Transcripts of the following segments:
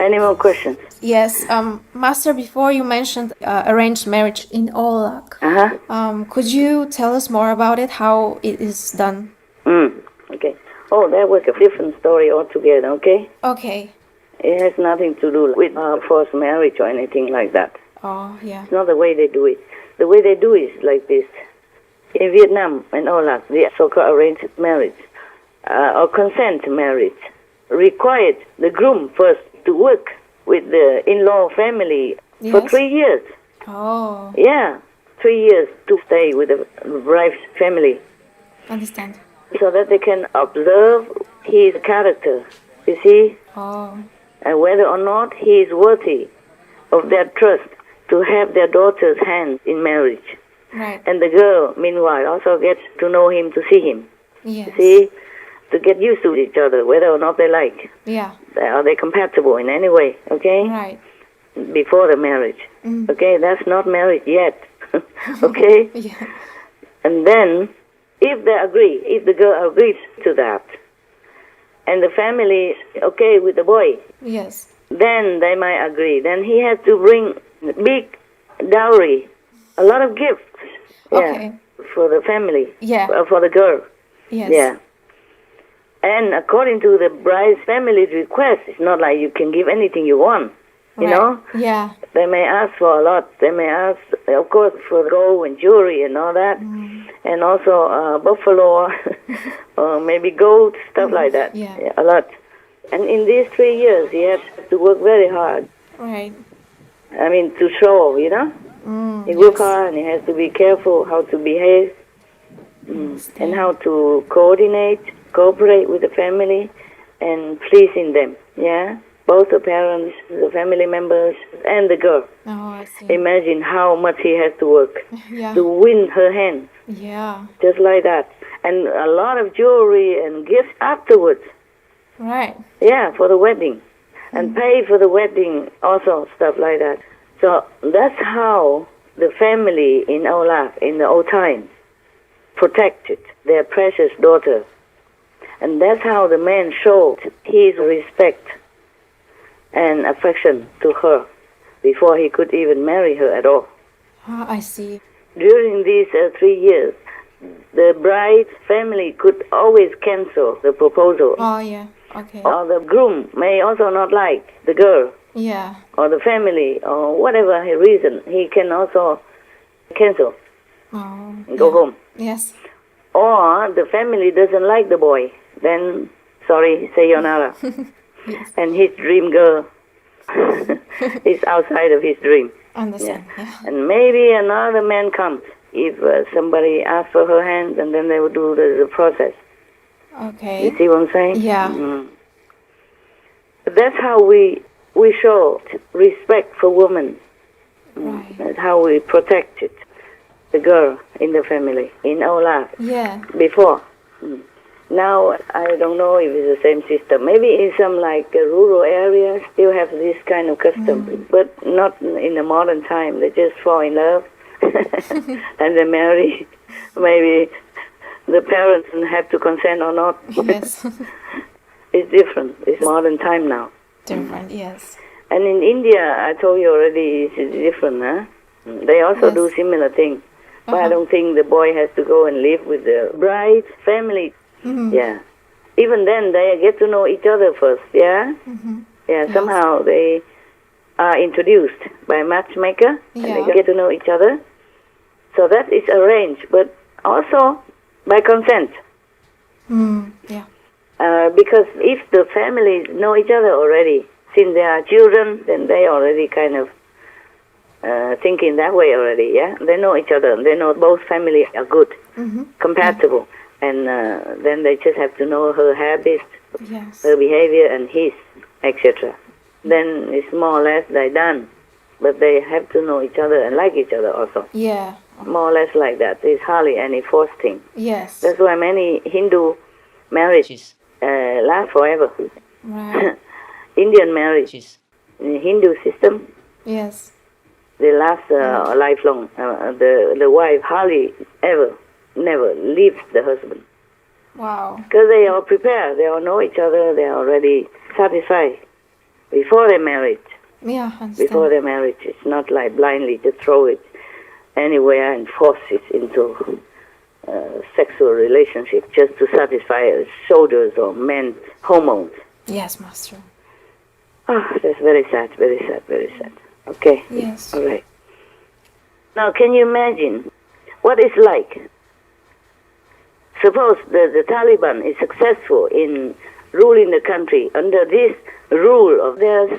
Any more questions? Yes, Master, before you mentioned arranged marriage in Olak. Could you tell us more about it, how it is done? Okay. Oh, that was a different story altogether, okay? Okay. It has nothing to do with forced marriage or anything like that. Oh, yeah. It's not the way they do it. The way they do it is like this. In Vietnam and Olak, the so-called arranged marriage or consent marriage required the groom first to work with the in-law family for 3 years. Oh. Yeah, 3 years to stay with the bride's family. Understand. So that they can observe his character, you see? Oh. And whether or not he is worthy of their trust to have their daughter's hand in marriage. Right. And the girl, meanwhile, also gets to know him, to see him. Yes. See? To get used to each other, whether or not they like. Yeah. Are they compatible in any way, okay? Right. Before the marriage. Okay, that's not marriage yet. Okay? Yeah. And then, if they agree, if the girl agrees to that, and the family is okay with the boy, yes, then they might agree. Then he has to bring big dowry, a lot of gifts. Okay. For the family. Yeah. For the girl. Yes. Yeah. And according to the bride's family's request, it's not like you can give anything you want, you know? Yeah. They may ask for a lot. They may ask, of course, for gold and jewelry and all that, and also buffalo or maybe gold, stuff like that. Yeah. A lot. And in these 3 years, he has to work very hard. Right. I mean, to show, you know? He works hard and he has to be careful how to behave and how to cooperate with the family and pleasing them, yeah? Both the parents, the family members, and the girl. Oh, I see. Imagine how much he has to work Yeah. to win her hand, Yeah. just like that. And a lot of jewelry and gifts afterwards, Right. yeah, for the wedding. And pay for the wedding, also stuff like that. So that's how the family in Olaf, in the old times, protected their precious daughter. And that's how the man showed his respect and affection to her before he could even marry her at all. Oh, I see. During these 3 years, the bride's family could always cancel the proposal. Oh, yeah. Okay. Or the groom may also not like the girl Yeah. or the family or whatever reason. He can also cancel Oh. and go home. Yes. Or the family doesn't like the boy. Then, sorry, sayonara. Yes. And his dream girl is outside of his dream. Understand. Yeah. And maybe another man comes if somebody asks for her hand, and then they will do the process. Okay. You see what I'm saying? Yeah. That's how we show respect for women. Right. That's how we protected the girl in the family, in our life, Yeah. before. Now, I don't know if it's the same system. Maybe in some like rural areas still have this kind of custom, but not in the modern time. They just fall in love and they marry. Maybe the parents have to consent or not. Yes. It's different. It's modern time now. Different. Yes. And in India, I told you already, it's different, huh? They also do similar things. But I don't think the boy has to go and live with the bride's family. Yeah. Even then, they get to know each other first, yeah? Yeah, somehow they are introduced by a matchmaker, and they get to know each other. So that is arranged, but also by consent. Yeah. Because if the families know each other already, since they are children, then they already kind of thinking that way already, yeah? They know each other. They know both families are good, compatible. And then they just have to know her habits, her behavior, and his, etc. Then it's more or less they're done. But they have to know each other and like each other also. Yeah. More or less like that. There's hardly any forced thing. Yes. That's why many Hindu marriages last forever. Right. Indian marriages, in the Hindu system, Yes. they last lifelong. The wife hardly never leaves the husband. Wow. Because they all prepare, they all know each other, they are already satisfied before their marriage. Yeah, I understand. Before their marriage, it's not like blindly to throw it anywhere and force it into sexual relationship just to satisfy soldiers or men's hormones. Yes, Master. Oh, that's very sad, very sad, very sad. Okay? Yes. All right. Now, can you imagine what it's like? Suppose the Taliban is successful in ruling the country under this rule of theirs.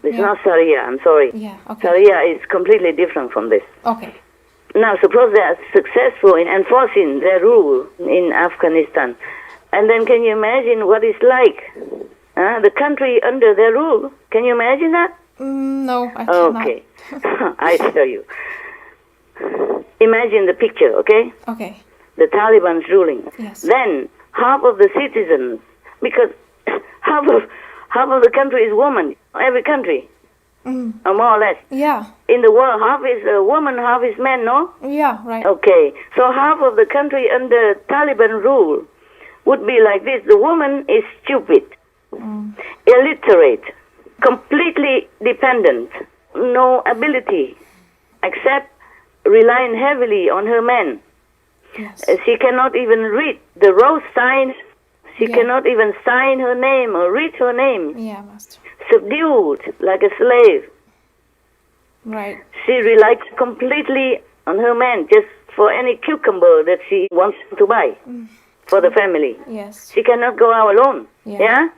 It's not Sharia, I'm sorry. Yeah, okay. Sharia is completely different from this. Okay. Now, suppose they are successful in enforcing their rule in Afghanistan. And then can you imagine what it's like? The country under their rule. Can you imagine that? No, I cannot. Okay. I tell you. Imagine the picture, okay? Okay. The Taliban's ruling. Yes. Then half of the citizens, because half of the country is women, every country, or more or less. Yeah. In the world, half is woman, half is men, no? Yeah, right. Okay, so half of the country under Taliban rule would be like this. The woman is stupid, illiterate, completely dependent, no ability, except relying heavily on her men. Yes. She cannot even read the road sign. She cannot even sign her name or read her name. Yeah, Master. Subdued like a slave. Right. She relies completely on her man just for any cucumber that she wants to buy for the family. Yes. She cannot go out alone. Yeah.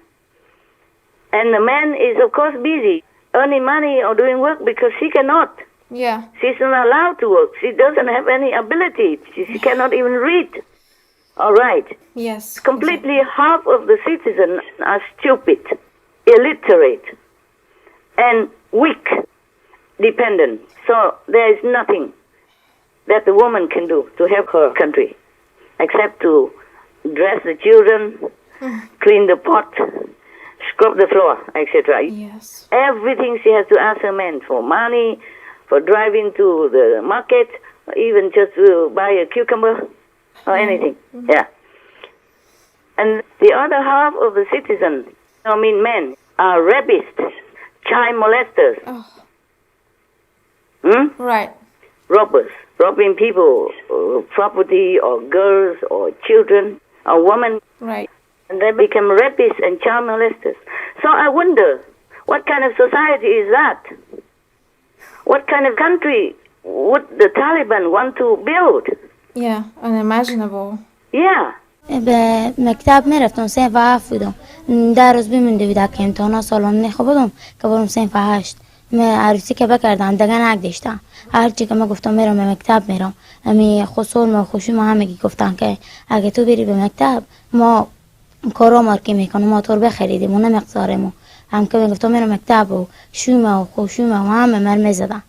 And the man is, of course, busy earning money or doing work because she cannot. Yeah. She's not allowed to work. She doesn't have any ability. She cannot even read. All right. Yes. Completely half of the citizens are stupid, illiterate, and weak, dependent. So there is nothing that the woman can do to help her country except to dress the children, clean the pot, scrub the floor, etc. Yes. Everything she has to ask her man for money, for driving to the market, even just to buy a cucumber or anything. Yeah. And the other half of the citizens, men, are rapists, child molesters. Oh. Hmm? Right. Robbers, robbing people, property or girls or children or women. Right. And they become rapists and child molesters. So I wonder, what kind of society is that? What kind of country would the Taliban want to build? Yeah, unimaginable. Yeah. به مکتب میرفتم صنف 7 بودم 10 روز بمونده بود که امتحانا سالان نخوابدم که برم صنف 8 من عروسی که بکردم دیگه نگذاشتم هرچی که من گفتم میرم به مکتب میرم امی خسول ما خوشی ما همگی گفتن که اگه تو بری به مکتب ما کارا مارکی میکنم موتور بخریدیم و نمقدارمو هم که گفتم میرم مکتب و شومه و خوشومه و همه مرمه زدم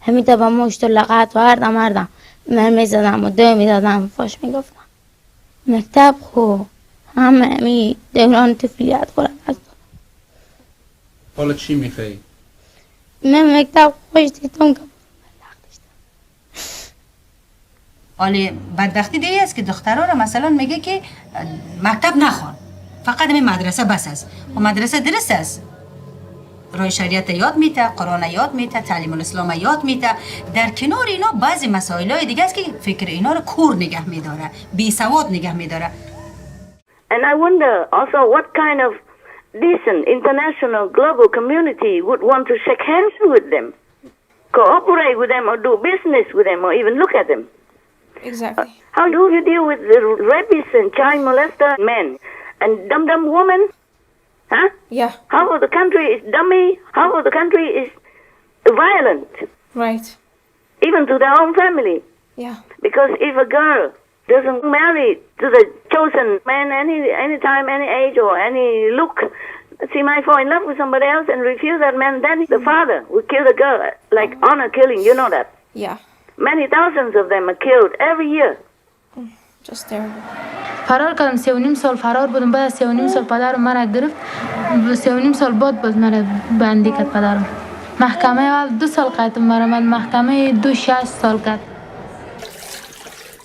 همین تا مشت و لغت و هردم مرمه زدم و دو میدادم فاش میگفتم مکتب خو همه می دوران طفولیت خورم از حالا چی میخوایی؟ من مکتب خوش دیدم که حالا بدبختی دیگه است که دخترها رو مثلا میگه که مکتب نخوان فقط همین مدرسه بس است و مدرسه درست است رای شریعت یاد میته قرآن یاد میته تعلیم الاسلام یاد میته در کنار اینا بعضی مسائل دیگه است که فکر اینا رو کور نگه میداره بی سواد نگه میداره. And I wonder also what kind of decent international global community would want to shake hands with them, cooperate with them, or do business with them, or even look at them. Exactly. How do you deal with the rapists and child molester men and dumb women? Huh? Yeah. Half of the country is dummy, half of the country is violent, Right. even to their own family. Yeah. Because if a girl doesn't marry to the chosen man any time, any age, or any look, she might fall in love with somebody else and refuse that man, then the father will kill the girl, like honor killing, you know that. Yeah. Many thousands of them are killed every year. Just terrible. فرار کردم 3.5 سال فرار بودم بعد 3.5 سال پدرم مرا گرفت 3.5 سال بعد باز مرا بندی کرد پدرم محکمه اول 2 سال قیدم مرا من محکمه 2-6 سال کرد.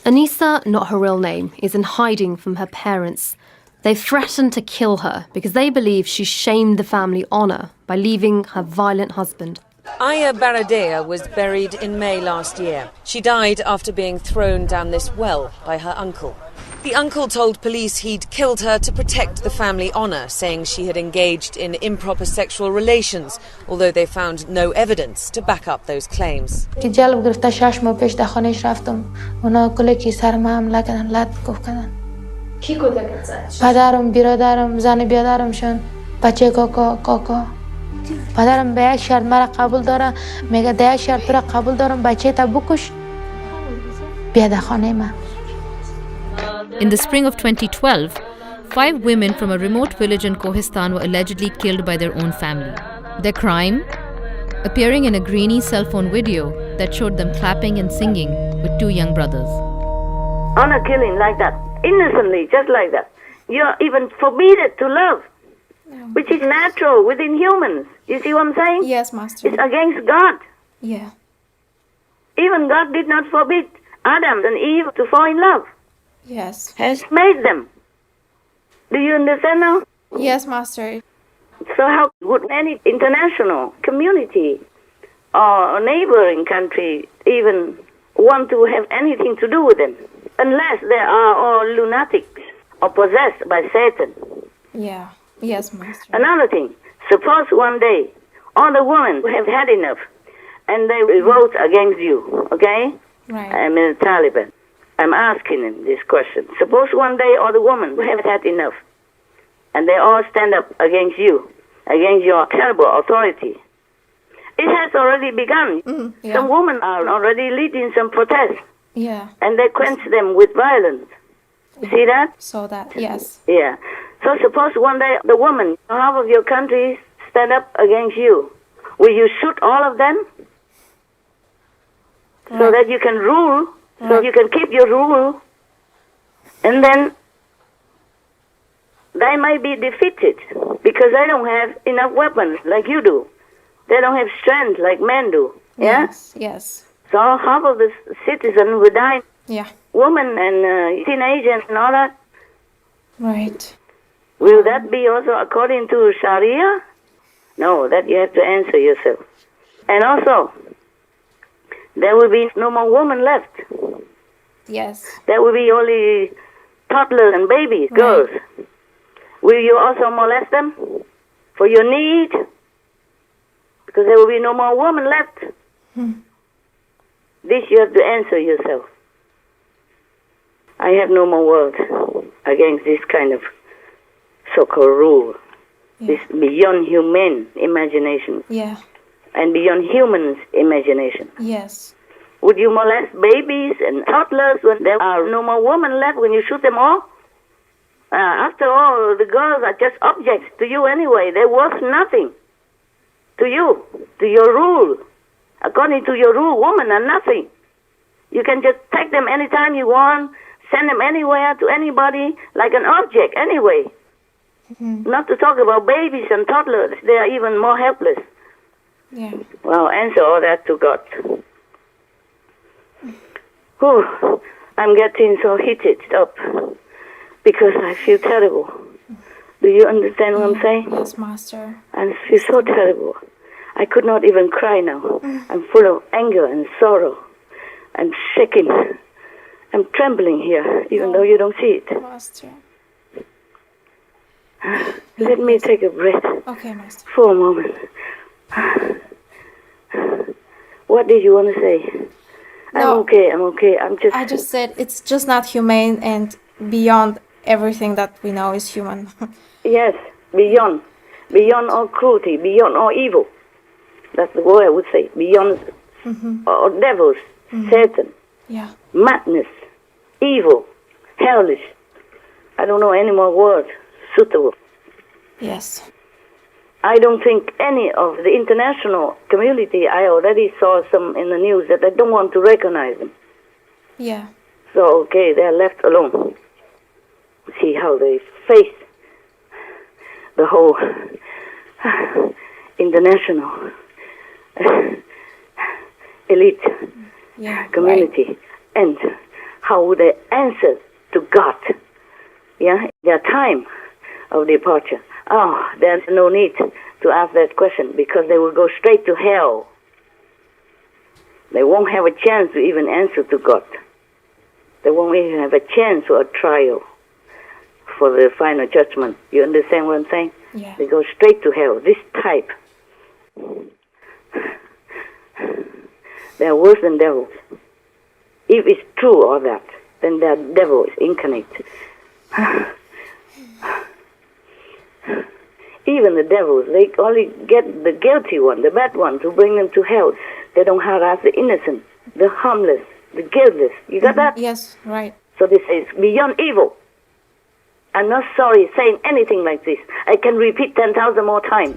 Anissa, not her real name, is in hiding from her parents. They threatened to kill her because they believe she shamed the family honour by leaving her violent husband. Aya Baradea was buried in May last year. She died after being thrown down this well by her uncle. The uncle told police he'd killed her to protect the family honour, saying she had engaged in improper sexual relations, although they found no evidence to back up those claims. جلب گرفته 6 ماه پیش در خانهش رفتم اونا کلی کی سر ما حمله کردن لط گفت کردن کی کودک زد؟ پدرم برادرم زن برادرمشون بچه کاکا پدرم به یک شرط مرا قبول داره میگه ده یک شرط تو را قبول دارم بچه تا بکش بیا در خانه من. In the spring of 2012, 5 women from a remote village in Kohistan were allegedly killed by their own family. Their crime? Appearing in a grainy cell phone video that showed them clapping and singing with 2 young brothers. Honor killing like that, innocently, just like that. You're even forbidden to love, which is natural within humans. You see what I'm saying? Yes, Master. It's against God. Yeah. Even God did not forbid Adam and Eve to fall in love. Yes. Has made them. Do you understand now? Yes, Master. So how would any international community or neighboring country even want to have anything to do with them? Unless they are all lunatics or possessed by Satan. Yeah. Yes, Master. Another thing, suppose one day all the women have had enough and they revolt against you, okay? Right. I'm in the Taliban. I'm asking him this question. Suppose one day all the women have had enough and they all stand up against you, against your terrible authority. It has already begun. Yeah. Some women are already leading some protests. Yeah. And they quench them with violence. You see that? So that, yes. Yeah. So suppose one day the women, half of your country, stand up against you. Will you shoot all of them? So that you can rule, so you can keep your rule, and then they might be defeated because they don't have enough weapons like you do. They don't have strength like men do. Yeah? Yes. Yes. So half of the citizens will die. Yeah. Women and teenagers and all that. Right. Will that be also according to Sharia? No, that you have to answer yourself. And also, there will be no more women left. Yes. There will be only toddlers and babies, girls. Will you also molest them for your need? Because there will be no more women left. This you have to answer yourself. I have no more words against this kind of so-called rule. This beyond human imagination. Yeah. And beyond humans' imagination. Yes. Would you molest babies and toddlers when there are no more women left, when you shoot them all? After all, the girls are just objects to you anyway. They're worth nothing to you, to your rule. According to your rule, women are nothing. You can just take them anytime you want, send them anywhere to anybody like an object anyway. Not to talk about babies and toddlers. They are even more helpless. Yeah. Well, answer all that to God. Whew, I'm getting so heated up because I feel terrible. Do you understand what I'm saying? Yes, Master. I feel so terrible. I could not even cry now. I'm full of anger and sorrow. I'm shaking. I'm trembling here, even though you don't see it. Master. Let me take a breath. Okay, Master. For a moment. What did you want to say? No. I'm okay. I just said it's just not humane and beyond everything that we know is human. Yes, beyond all cruelty, beyond all evil. That's the word I would say. Beyond all devils, Satan, madness, evil, hellish. I don't know any more words suitable. Yes. I don't think any of the international community, I already saw some in the news that I don't want to recognize them. Yeah. So, okay, they're left alone. See how they face the whole international elite community. And how would they answer to God? yeah, their time of departure. Oh, there's no need to ask that question because they will go straight to hell. They won't have a chance to even answer to God. They won't even have a chance for a trial for the final judgment. You understand what I'm saying? Yeah. They go straight to hell. This type, they're worse than devils. If it's true all that, then they're devils incarnate. Even the devils, they only get the guilty one, the bad one, to bring them to hell. They don't harass the innocent, the harmless, the guiltless. You got that? Yes, right. So this is beyond evil. I'm not sorry saying anything like this. I can repeat 10,000 more times.